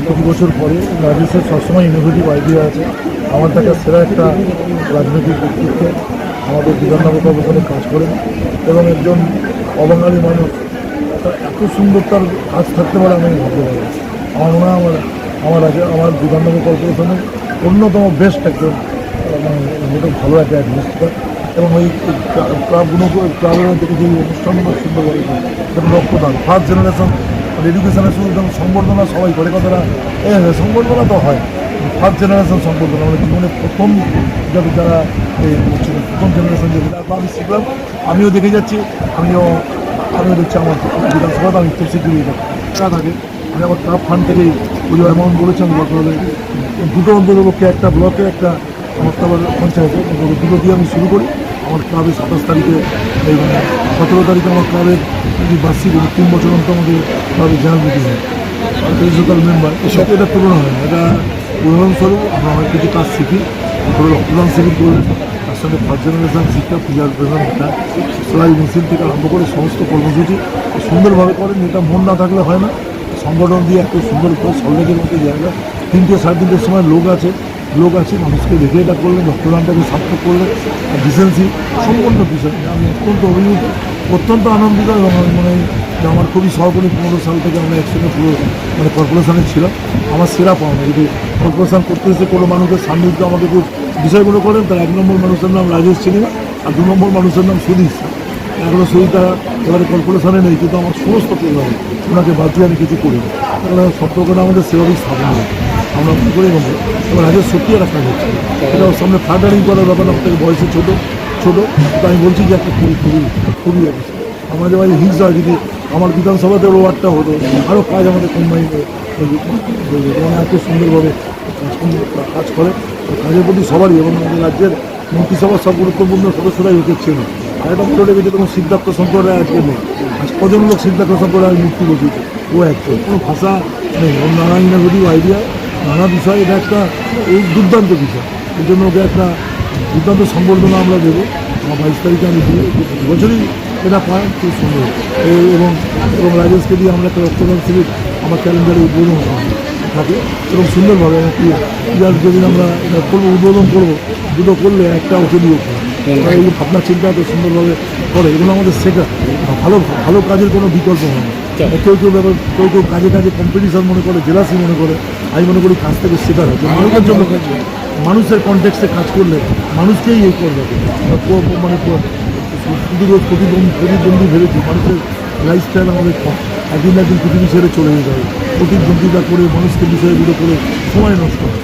প্রতি বছর পরে রাজেশের সবসময় ইনোভেটিভ আইডিয়া আছে। আমার দেখা সেরা একটা রাজনৈতিক ব্যক্তিত্ব, আমাদের বিধাননগর কর্পোরেশনে কাজ করেন এবং একজন অবাঙালি মানুষ তার এত সুন্দর তার কাজ থাকতে পারে আমি ভাবতে পারি। আমার মনে হয় আমার বিধাননগর কর্পোরেশনের অন্যতম বেস্ট একজন ভালো একটা অ্যাডমিনিস্ট্রেটর এবং ওই ক্লাবের থেকে যে অনুষ্ঠানগুলো সুন্দর করে যেমন রক্তদান ফার্স্ট জেনারেশন এডুকেশনের শুধু যেমন সংবর্ধনা সবাই করে কথাটা সংবর্ধনা তো হয়, ফার্স্ট জেনারেশন সংবর্ধনা মানে জীবনে প্রথম যারা প্রথম জেনারেশন যেগুলো আমি শিখলাম, আমিও দেখে যাচ্ছি, আমিও দেখছি আমার বিধানসভাতে আমি খুব শিখিয়ে থাকে। আমি আমার ক্লাব ফান্ড থেকেই পুজো অ্যামাউন্ট বলেছি আমি বছরে দুটো অন্ততপক্ষে একটা ব্লকে একটা আমার পঞ্চায়েতে দুটো দিয়ে আমি শুরু করি। আমার ক্লাবে 27 তারিখে এবং 17 তারিখে আমার ক্লাবের যদি বার্ষিক 3 বছর অন্তর আমাদের ক্লাবের জেনারেল মিটিং হয় আর প্রিন্সিপাল মেম্বার এসব এটা তুলনা হয় না। এটা উদাহরণস্বরূপ আমরা অনেক কিছু কাজ শিখি, রক্তদান শিবির করে তার সঙ্গে ফার্স্ট জেনারেশন শিক্ষা পূজার প্রধানটা সেলাই মেশিন থেকে আরম্ভ করে সমস্ত কর্মসূচি সুন্দরভাবে করেন। এটা মন না থাকলে হয় না, সংগঠন দিয়ে একটু সুন্দর করে সল্লেকের মধ্যে জায়গা 3টে 3:30-র সময় লোক আছে মানুষকে দেখে এটা করলেন, রক্তদানটাকে সার্থক করলেন, ডিসেন্সি সম্পূর্ণ বিষয় আমি অত্যন্ত আনন্দিত এবং আমি মনে হয় যে আমার খুবই সহকর্মী 15 সাল থেকে আমরা একসঙ্গে পুরো কর্পোরেশনে ছিলাম। আমার সেরা পাওনা যদি কর্পোরেশন করতে এসে কোনো মানুষের সান্নিধ্য আমাকে খুব বিষয় মনে করেন, তার 1 নম্বর মানুষের নাম রাজেশ সিনেমা আর 2 নম্বর মানুষের নাম সুদীপ। এখনও সুদীপটা এবারে কর্পোরেশনে নেই, কিন্তু আমার সমস্ত প্রোগ্রামে ওনাকে বাদ দিয়ে আমি কিছু করি না। সম্পর্কটা আমাদের সেভাবেই স্থাপন হয়, আমরা মনে করি এবং রাজেশ সত্যি একটা কাজ হচ্ছে। এটা ওর সামনে ফ্লাটারিং করার ব্যাপার না, থেকে বয়সে ছোটো তো আমি বলছি যে একটা খুবই অবস্থা আমাদের বাড়ি হিংসা হয় যদি আমার বিধানসভাতে ওয়ার্ডটা হতো আরও কাজ আমাদের কম্বাইন এবং এত সুন্দরভাবে কাজ করে কাজের প্রতি সবারই এবং আমাদের রাজ্যের মন্ত্রিসভার সব গুরুত্বপূর্ণ সদস্যরাই ওকে চেনে। আর একটা মনে রেখেছে কোনো সিদ্ধার্থ সম্প্রদায় আজকে নেই, আজ কজন লোক সিদ্ধার্থ সম্প্রদায় মূর্তি বসিয়েছে, ও একজন কোনো ভাষা নেই, ওর নানা ইনোভেটিভ আইডিয়া নানা বিষয়, এটা একটা দুর্দান্ত বিষয়। এই জন্য ওকে একটা দুর্দান্ত সংবর্ধনা আমরা দেবো। আমার 22 তারিখে আমি দিয়ে বছরই এটা পাই, খুব সুন্দর এবং রাজেশকে দিয়ে আমরা একটা রক্তদান শিবির আমার ক্যালেন্ডারে উদ্বোধন থাকে এবং সুন্দরভাবে পূজার যেদিন আমরা করবো উদ্বোধন করবো দুটো করলে একটা ওকে দিয়ে এই ভাবনা চিন্তা এত সুন্দরভাবে করে এগুলো আমাদের শেখা। ভালো কাজের কোনো বিকল্প হয় না। কেউ কাজে কম্পিটিশন মনে করে, জেলাসি মনে করে, আমি মনে করি কাজ থেকে শেখা হয় মানুষের জন্য। মানুষের কনটেক্সটে কাজ করলে মানুষকেই এই করবে মানে প্রতিদ্বন্দ্বী ভেবেছি মানুষের লাইফস্টাইল আমাদের একদিন পৃথিবী ছেড়ে চলে যেতে হবে। প্রতিদ্বন্দ্বিতা করে মানুষকে বিষয়গুলো করে সময় নষ্ট হয়।